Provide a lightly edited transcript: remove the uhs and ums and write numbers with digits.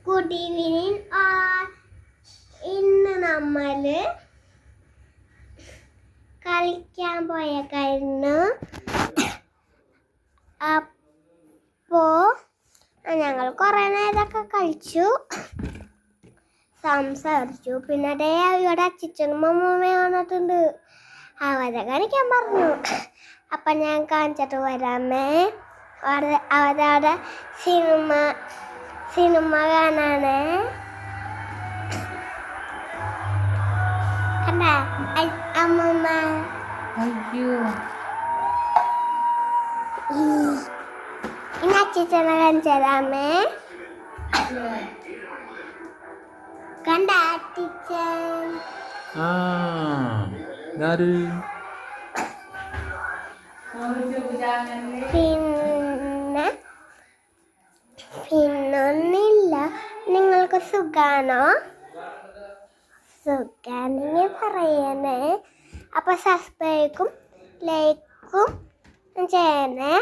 Good evening ഇന്ന് നമ്മൾ കളിക്കാൻ പോയേക്കായിരുന്നു. അപ്പോ ഞങ്ങൾ കുറേ നേരമൊക്കെ കളിച്ചു, സംസാരിച്ചു. പിന്നെ ഇവിടെ അച്ഛനും അമ്മൂമ്മയും വന്നിട്ടുണ്ട്, അവരെ കാണിക്കാൻ പറഞ്ഞു. അപ്പം ഞാൻ കാണിച്ചിട്ട് വരാമേ. അവരവിടെ സിനിമ കാണാനേ. കണ്ട അമ്മൂമ്മ, അയ്യോ ഇനി അച്ഛനെ കാണിച്ചു തരാമേ. കണ്ട അച്ഛൻ പിന്നൊന്നില്ല. നിങ്ങൾക്ക് സുഖാണോ? സുഖാണെങ്കിൽ പറയണേ. അപ്പൊ സബ്സ്ക്രൈബും ലൈക്കും ചെയ്യണേ.